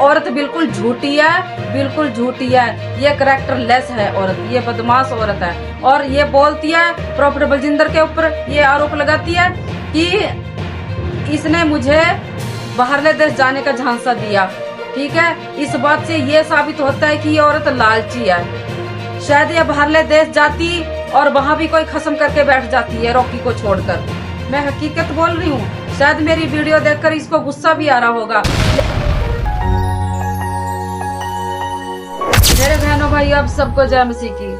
औरत बिल्कुल झूठी है, बिल्कुल झूठी है। ये करैक्टर लेस है औरत, ये बदमाश औरत है। और ये बोलती है प्रॉफेसर बलजिंदर के ऊपर, ये आरोप लगाती है कि इसने मुझे बाहरले देश जाने का झांसा दिया। ठीक है, इस बात से ये साबित होता है कि ये औरत लालची है। शायद ये बाहरले देश जाती और वहां भी कोई खत्म करके बैठ जाती है रॉकी को छोड़कर। मैं हकीकत बोल रही हूँ। शायद मेरी वीडियो देखकर इसको गुस्सा भी आ रहा होगा। मेरे बहनों भाइयों, आप सबको जय मसीह की।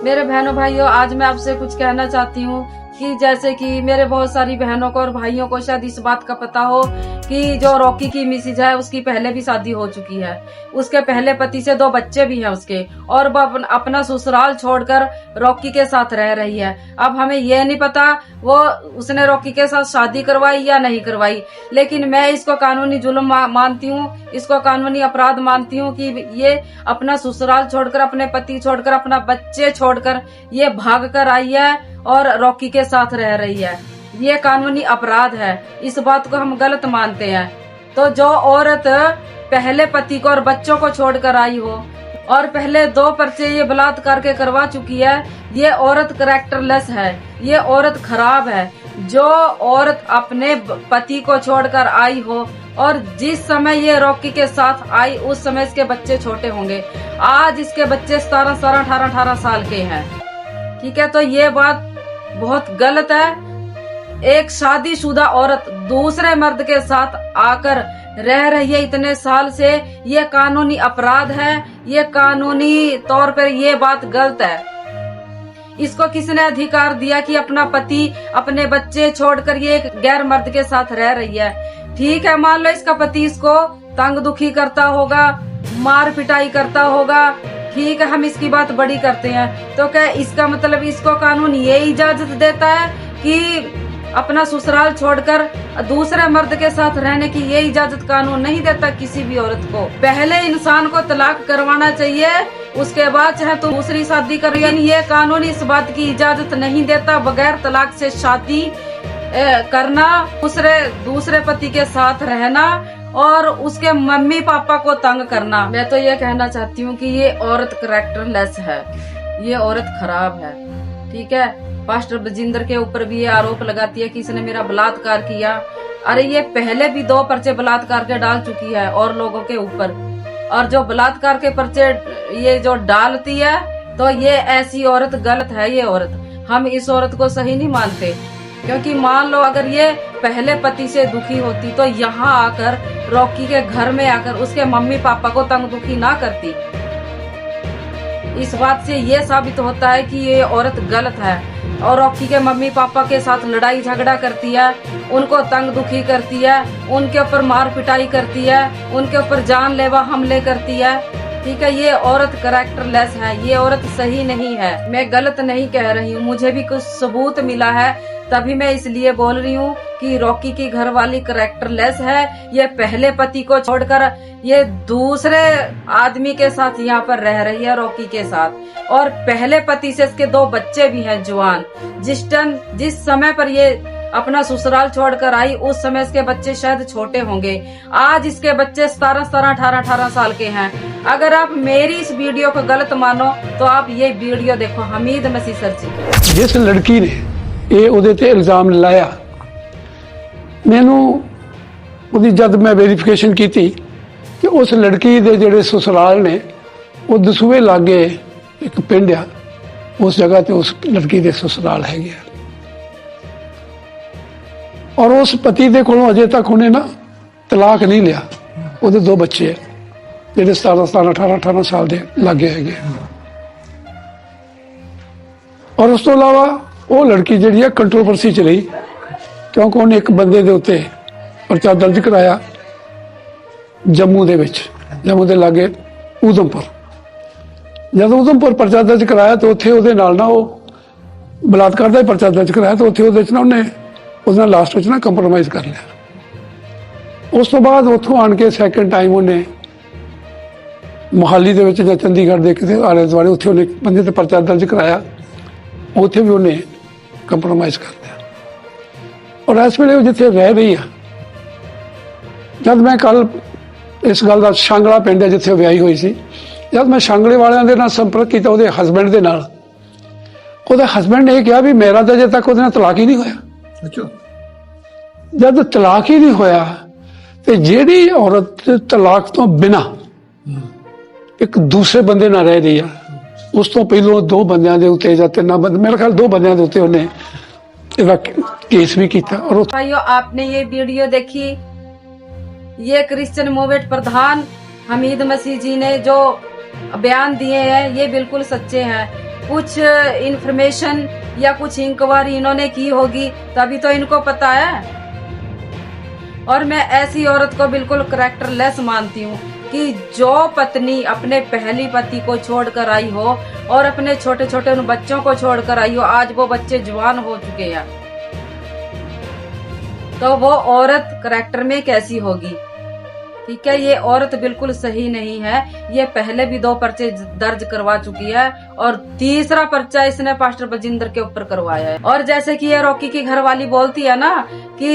मेरे बहनों भाइयों, आज मैं आपसे कुछ कहना चाहती हूँ कि जैसे कि मेरे बहुत सारी बहनों को और भाइयों को शायद इस बात का पता हो कि जो रॉकी की मिसेज है उसकी पहले भी शादी हो चुकी है। उसके पहले पति से 2 बच्चे भी हैं उसके, और वो अपना ससुराल छोड़कर रॉकी के साथ रह रही है। अब हमें ये नहीं पता वो उसने रॉकी के साथ शादी करवाई या नहीं करवाई, लेकिन मैं इसको कानूनी जुल्म मानती हूँ, इसको कानूनी अपराध मानती हूँ कि ये अपना ससुराल छोड़कर, अपने पति छोड़कर, अपना बच्चे छोड़कर ये भाग कर आई है और रॉकी के साथ रह रही है। ये कानूनी अपराध है, इस बात को हम गलत मानते हैं। तो जो औरत पहले पति को और बच्चों को छोड़कर आई हो और पहले 2 पर्चे ये बलात्कार के करवा चुकी है, ये औरत कैरेक्टरलेस है, ये औरत खराब है। जो औरत अपने पति को छोड़कर आई हो और जिस समय ये रॉकी के साथ आई उस समय इसके बच्चे छोटे होंगे। आज इसके बच्चे 17, 18 साल के हैं। ठीक है, तो ये बात बहुत गलत है। एक शादीशुदा औरत दूसरे मर्द के साथ आकर रह रही है इतने साल से, ये कानूनी अपराध है, ये कानूनी तौर पर ये बात गलत है। इसको किसने अधिकार दिया कि अपना पति अपने बच्चे छोड़कर ये एक गैर मर्द के साथ रह रही है? ठीक है, मान लो इसका पति इसको तंग दुखी करता होगा, मार पिटाई करता होगा, ठीक है, हम इसकी बात बड़ी करते हैं। तो क्या इसका मतलब इसको कानून ये इजाजत देता है कि अपना ससुराल छोड़कर दूसरे मर्द के साथ रहने की? ये इजाजत कानून नहीं देता किसी भी औरत को। पहले इंसान को तलाक करवाना चाहिए, उसके बाद चाहे तो दूसरी शादी कर। ये कानून इस बात की इजाजत नहीं देता बगैर तलाक से शादी करना, दूसरे पति के साथ रहना और उसके मम्मी पापा को तंग करना। मैं तो ये कहना चाहती हूँ कि ये औरत कैरेक्टरलेस है, ये औरत खराब है। ठीक है, पास्टर बलजिंदर के ऊपर भी ये आरोप लगाती है कि इसने मेरा बलात्कार किया। अरे ये पहले भी 2 पर्चे बलात्कार के डाल चुकी है और लोगों के ऊपर, और जो बलात्कार के पर्चे ये जो डालती है तो ये ऐसी औरत गलत है। ये औरत, हम इस औरत को सही नहीं मानते, क्योंकि मान लो अगर ये पहले पति से दुखी होती तो यहाँ आकर रॉकी के घर में आकर उसके मम्मी पापा को तंग दुखी ना करती। इस बात से ये साबित होता है कि ये औरत गलत है और रॉकी के मम्मी पापा के साथ लड़ाई झगड़ा करती है, उनको तंग दुखी करती है, उनके ऊपर मार पिटाई करती है, उनके ऊपर जानलेवा हमले करती है। ठीक है, ये औरत कैरेक्टरलेस है, ये औरत सही नहीं है। मैं गलत नहीं कह रही हूँ, मुझे भी कुछ सबूत मिला है तभी मैं इसलिए बोल रही हूँ कि रॉकी की घरवाली कैरेक्टरलेस है। ये पहले पति को छोड़कर ये दूसरे आदमी के साथ यहाँ पर रह रही है रॉकी के साथ, और पहले पति से इसके 2 बच्चे भी हैं जवान। जिस समय पर ये अपना ससुराल छोड़कर आई उस समय इसके बच्चे शायद छोटे होंगे। आज इसके बच्चे 17, 18 साल के हैं। अगर आप मेरी इस वीडियो को गलत मानो तो आप ये वीडियो देखो हमीद मसीह सर जी। जिस लड़की ने ये ਉਹਦੇ ਤੇ ਇਲਜ਼ਾਮ ਲਾਇਆ, ਮੈਨੂੰ ਉਹਦੀ ਜਦ ਮੈਂ ਵੈਰੀਫਿਕੇਸ਼ਨ ਕੀਤੀ ਕਿ ਉਸ ਲੜਕੀ ਦੇ ਜਿਹੜੇ ਸਸੁਰਾਲ ਨੇ ਉਹ ਦਸੂਹੇ ਲਾਗੇ ਇੱਕ ਪਿੰਡ ਆ, ਉਸ ਜਗ੍ਹਾ ਤੇ ਉਸ ਲੜਕੀ ਦੇ ਸਸੁਰਾਲ ਹੈਗੇ ਆ, ਔਰ ਉਸ ਪਤੀ ਦੇ ਕੋਲੋਂ ਅਜੇ ਤੱਕ ਉਹਨੇ ਨਾ ਤਲਾਕ ਨਹੀਂ ਲਿਆ। ਉਹਦੇ 2 ਬੱਚੇ ਜਿਹੜੇ 17, 18 ਸਾਲ ਦੇ ਲਾਗੇ ਹੈਗੇ। ਔਰ ਉਸ ਤੋਂ ਇਲਾਵਾ ਉਹ ਲੜਕੀ ਜਿਹੜੀ ਆ ਕੰਟਰੋਵਰਸੀ 'ਚ ਰਹੀ, ਕਿਉਂਕਿ ਉਹਨੇ ਇੱਕ ਬੰਦੇ ਦੇ ਉੱਤੇ ਪਰਚਾ ਦਰਜ ਕਰਾਇਆ ਜੰਮੂ ਦੇ ਵਿੱਚ, ਜੰਮੂ ਦੇ ਲਾਗੇ ਊਧਮਪੁਰ। ਜਦੋਂ ਊਧਮਪੁਰ ਪਰਚਾ ਦਰਜ ਕਰਾਇਆ ਤਾਂ ਉੱਥੇ ਉਹਦੇ ਨਾਲ ਨਾ ਉਹ ਬਲਾਤਕਾਰ ਦਾ ਹੀ ਪਰਚਾ ਦਰਜ ਕਰਾਇਆ, ਤਾਂ ਉੱਥੇ ਉਹਦੇ 'ਚ ਨਾ ਉਹਨੇ ਉਹਦੇ ਨਾਲ ਲਾਸਟ ਵਿੱਚ ਨਾ ਕੰਪਰੋਮਾਈਜ਼ ਕਰ ਲਿਆ। ਉਸ ਤੋਂ ਬਾਅਦ ਉੱਥੋਂ ਆਣ ਕੇ ਸੈਕਿੰਡ ਟਾਈਮ ਉਹਨੇ ਮੋਹਾਲੀ ਦੇ ਵਿੱਚ ਜਾਂ ਚੰਡੀਗੜ੍ਹ ਦੇ ਕਿਤੇ ਆਲੇ ਦੁਆਲੇ ਉੱਥੇ ਉਹਨੇ ਬੰਦੇ ਤੇ ਪਰਚਾ ਦਰਜ ਕਰਾਇਆ, ਉੱਥੇ ਵੀ ਉਹਨੇ ਕੰਪਰੋਮਾਈਜ਼ ਕਰ ਲਿਆ। ਔਰ ਇਸ ਵੇਲੇ ਉਹ ਜਿੱਥੇ ਰਹਿ ਰਹੀ ਆ, ਜਦ ਮੈਂ ਕੱਲ ਇਸ ਗੱਲ ਦਾ ਸ਼ਾਂਗਲਾ ਪਿੰਡ ਹੈ ਜਿੱਥੇ ਉਹ ਵਿਆਹੀ ਹੋਈ ਸੀ। ਜਦ ਮੈਂ ਸ਼ਾਂਗਲੇ ਵਾਲਿਆਂ ਦੇ ਨਾਲ ਸੰਪਰਕ ਕੀਤਾ ਉਹਦੇ ਹਸਬੈਂਡ ਦੇ ਨਾਲ, ਉਹਦੇ ਹਸਬੈਂਡ ਨੇ ਇਹ ਕਿਹਾ ਵੀ ਮੇਰਾ ਤਾਂ ਅਜੇ ਤੱਕ ਉਹਦੇ ਨਾਲ ਤਲਾਕ ਹੀ ਨਹੀਂ ਹੋਇਆ। ਅੱਛਾ। ਜਦ ਤਲਾਕ ਹੀ ਨਹੀਂ ਹੋਇਆ ਤੇ ਜਿਹੜੀ ਔਰਤ ਤਲਾਕ ਤੋਂ ਬਿਨਾਂ ਇੱਕ ਦੂਸਰੇ ਬੰਦੇ ਨਾਲ ਰਹਿ ਰਹੀ ਆ, ਉਸ ਤੋਂ ਪਹਿਲਾਂ 2 ਬੰਦਿਆਂ ਦੇ ਉੱਤੇ ਜਾਂ 3 ਬੰਦੇ, ਮੇਰੇ ਖਿਆਲ 2 ਬੰਦਿਆਂ ਦੇ ਉੱਤੇ ਉਹਨੇ ਇਹਦਾ केस भी किया। और भाइयों, आपने ये वीडियो देखी, ये क्रिश्चियन मूवमेंट प्रधान हमीद मसीह जी ने जो बयान दिए हैं ये बिल्कुल सच्चे हैं। कुछ इन्फॉर्मेशन या कुछ इंक्वायरी इन्होंने की होगी तभी तो इनको पता है। और मैं ऐसी औरत को बिल्कुल करैक्टरलेस मानती हूँ कि जो पत्नी अपने पहली पति को छोड़कर आई हो और अपने छोटे छोटे उन बच्चों को छोड़कर आई हो, आज वो बच्चे जवान हो चुके हैं, तो वो औरत करैक्टर में कैसी होगी? ठीक है, ये औरत बिल्कुल सही नहीं है। ये पहले भी 2 पर्चे दर्ज करवा चुकी है और तीसरा पर्चा इसने पास्टर बलजिंदर के ऊपर करवाया है। और जैसे कि ये रॉकी की घरवाली बोलती है ना कि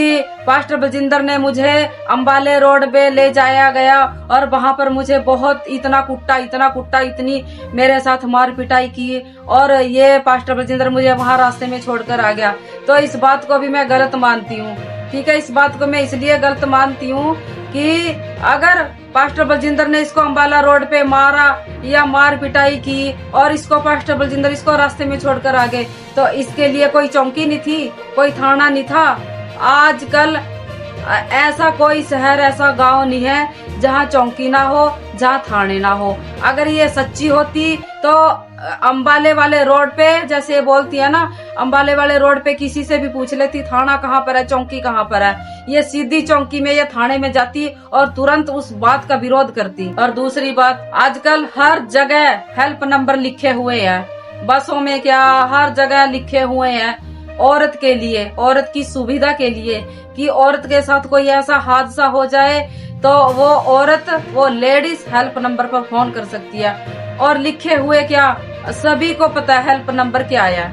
पास्टर बलजिंदर ने मुझे अंबाले रोड पे ले जाया गया और वहां पर मुझे बहुत इतना कुट्टा, इतनी मेरे साथ मार पिटाई की और ये पास्टर बलजिंदर मुझे वहां रास्ते में छोड़कर आ गया। तो इस बात को भी मैं गलत मानती हूँ। ठीक है, इस बात को मैं इसलिए गलत मानती हूँ कि अगर पास्टर बलजिंदर ने इसको अंबाला रोड पे मारा या मार पिटाई की और इसको पास्टर बलजिंदर इसको रास्ते में छोड़कर आ गए, तो इसके लिए कोई चौकी नहीं थी, कोई थाना नहीं था। आजकल ऐसा कोई शहर, ऐसा गांव नहीं है जहां चौकी ना हो, जहां थाने ना हो। अगर ये सच्ची होती तो अंबाले वाले रोड पे, जैसे ये बोलती है ना, अंबाले वाले रोड पे किसी से भी पूछ लेती थाना कहाँ पर है, चौकी कहाँ पर है, ये सीधी चौकी में या थाने में जाती और तुरंत उस बात का विरोध करती। और दूसरी बात, आजकल हर जगह हेल्प नंबर लिखे हुए हैं, बसों में क्या, हर जगह लिखे हुए हैं औरत के लिए, औरत की सुविधा के लिए, कि औरत के साथ कोई ऐसा हादसा हो जाए तो वो औरत, वो लेडीज हेल्प नंबर पर फोन कर सकती है। और लिखे हुए क्या, सभी को पता है हेल्प नंबर क्या है।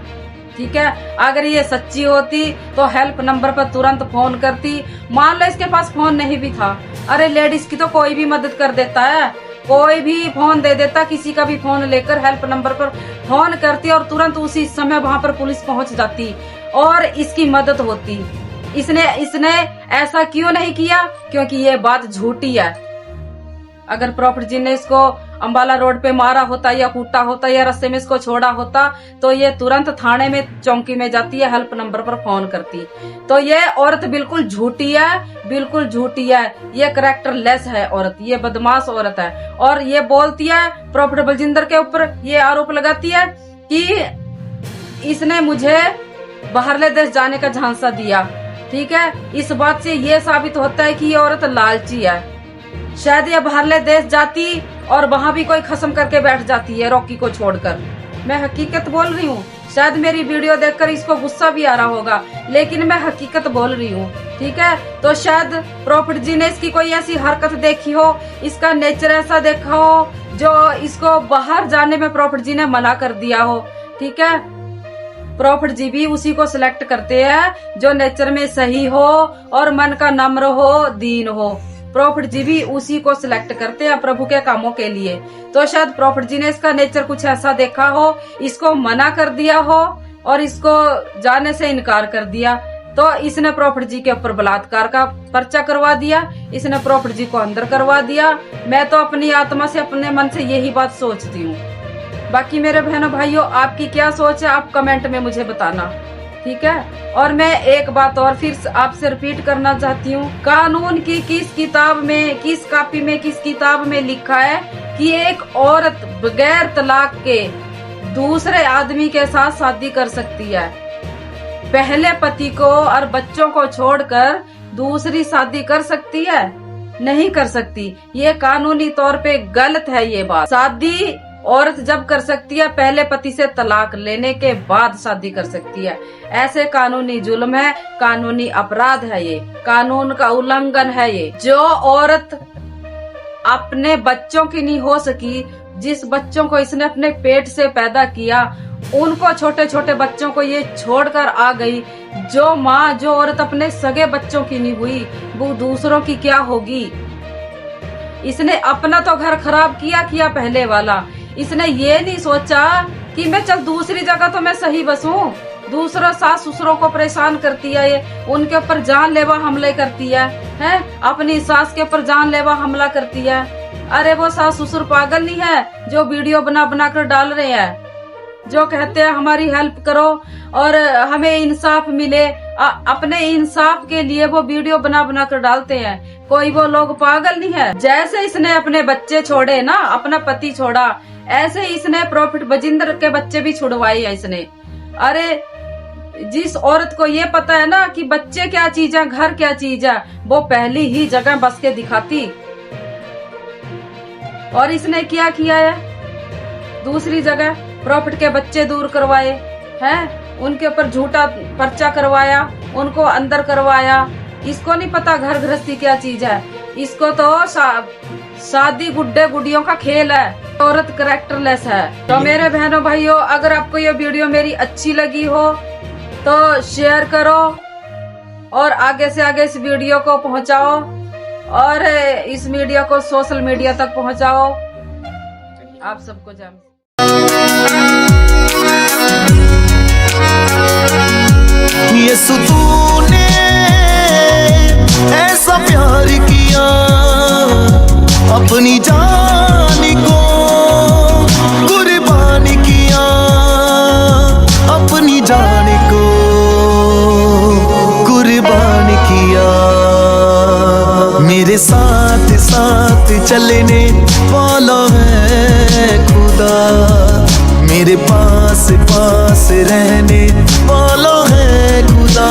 ठीक है, अगर ये सच्ची होती तो हेल्प नंबर पर तुरंत फोन करती। मान लो इसके पास फोन नहीं भी था, अरे लेडीज की तो कोई भी मदद कर देता है, कोई भी फोन दे देता, किसी का भी फोन लेकर हेल्प नंबर पर फोन करती और तुरंत उसी समय वहां पर पुलिस पहुंच जाती और इसकी मदद होती। इसने ऐसा क्यों नहीं किया? क्योंकि ये बात झूठी है। अगर प्रॉपर्टी जी ने इसको अंबाला रोड पे मारा होता या कूटा होता या रास्ते में इसको छोड़ा होता तो ये तुरंत थाने में, चौकी में जाती है, हेल्प नंबर पर फोन करती। तो ये औरत बिल्कुल झूठी है, बिल्कुल झूठी है, ये करैक्टरलेस है औरत, ये बदमाश औरत है। और ये बोलती है, प्रॉपर्टी बलजिंदर के ऊपर ये आरोप लगाती है कि इसने मुझे बाहरले देश जाने का झांसा दिया। ठीक है, इस बात से ये साबित होता है कि ये औरत लालची है। शायद ये बाहरले देश जाती और वहां भी कोई खत्म करके बैठ जाती है रॉकी को छोड़कर। मैं हकीकत बोल रही हूँ, शायद मेरी वीडियो देखकर इसको गुस्सा भी आ रहा होगा, लेकिन मैं हकीकत बोल रही हूँ। ठीक है, तो शायद प्रॉपर्टी जी ने इसकी कोई ऐसी हरकत देखी हो, इसका नेचर ऐसा देखा हो जो इसको बाहर जाने में प्रॉपर्टी जी ने मना कर दिया हो। ठीक है, प्रॉपर्टी जी भी उसी को सिलेक्ट करते हैं जो नेचर में सही हो और मन का नम्र हो, दीन हो। प्रॉपर्टी जी भी उसी को सिलेक्ट करते हैं प्रभु के कामों के लिए। तो शायद प्रॉपर्टी जी ने इसका नेचर कुछ ऐसा देखा हो, इसको मना कर दिया हो और इसको जाने से इनकार कर दिया, तो इसने प्रॉपर्टी जी के ऊपर बलात्कार का पर्चा करवा दिया, इसने प्रॉपर्टी जी को अंदर करवा दिया। मैं तो अपनी आत्मा से, अपने मन से यही बात सोचती हूँ। बाकी मेरे बहनों भाइयों, आपकी क्या सोच है आप कमेंट में मुझे बताना। ठीक है, और मैं एक बात और फिर आपसे रिपीट करना चाहती हूँ, कानून की किस किताब में, किस कॉपी में, किस किताब में लिखा है कि एक औरत बगैर तलाक के दूसरे आदमी के साथ शादी कर सकती है? पहले पति को और बच्चों को छोड़कर दूसरी शादी कर सकती है? नहीं कर सकती। ये कानूनी तौर पे गलत है ये बात। शादी औरत जब कर सकती है, पहले पति से तलाक लेने के बाद शादी कर सकती है। ऐसे कानूनी जुल्म है, कानूनी अपराध है, ये कानून का उल्लंघन है। ये जो औरत अपने बच्चों की नहीं हो सकी, जिस बच्चों को इसने अपने पेट से पैदा किया, उनको, छोटे छोटे बच्चों को ये छोड़कर आ गई, जो माँ, जो औरत अपने सगे बच्चों की नहीं हुई, वो दूसरों की क्या होगी? इसने अपना तो घर खराब किया पहले वाला। इसने ये नहीं सोचा कि मैं चल दूसरी जगह तो मैं सही बसूं। दूसरा सास ससुरों को परेशान करती है, ये उनके ऊपर जानलेवा हमले करती है, अपनी सास के ऊपर जानलेवा हमला करती है। अरे वो सास ससुर पागल नहीं है जो वीडियो बना बना कर डाल रहे हैं, जो कहते हैं हमारी हेल्प करो और हमें इंसाफ मिले। अपने इंसाफ के लिए वो वीडियो बना बना कर डालते हैं। कोई वो लोग पागल नहीं है। जैसे इसने अपने बच्चे छोड़े ना, अपना पति छोड़ा, ऐसे इसने प्रॉफिट बजिंदर के बच्चे भी छुड़वाए हैं इसने। अरे जिस औरत को ये पता है ना कि बच्चे क्या चीज है, घर क्या चीज है, वो पहली ही जगह बस के दिखाती। और इसने क्या किया है, दूसरी जगह प्रॉफिट के बच्चे दूर करवाए हैं, उनके ऊपर झूठा पर्चा करवाया, उनको अंदर करवाया। इसको नहीं पता घर गृहस्थी क्या चीज है। इसको तो शादी गुड्डे गुडियों का खेल है। औरत कैरेक्टरलेस है। तो मेरे बहनों भाइयों, अगर आपको ये वीडियो मेरी अच्छी लगी हो तो शेयर करो और आगे से आगे इस वीडियो को पहुंचाओ और इस वीडियो को सोशल मीडिया तक पहुंचाओ। आप सबको जय। यीशु तूने ऐसा प्यार किया, अपनी जान को कुर्बान किया, अपनी जान को कुर्बान किया। मेरे साथ साथ चलने वाला है खुदा, मेरे पास पास रहने वाला है खुदा।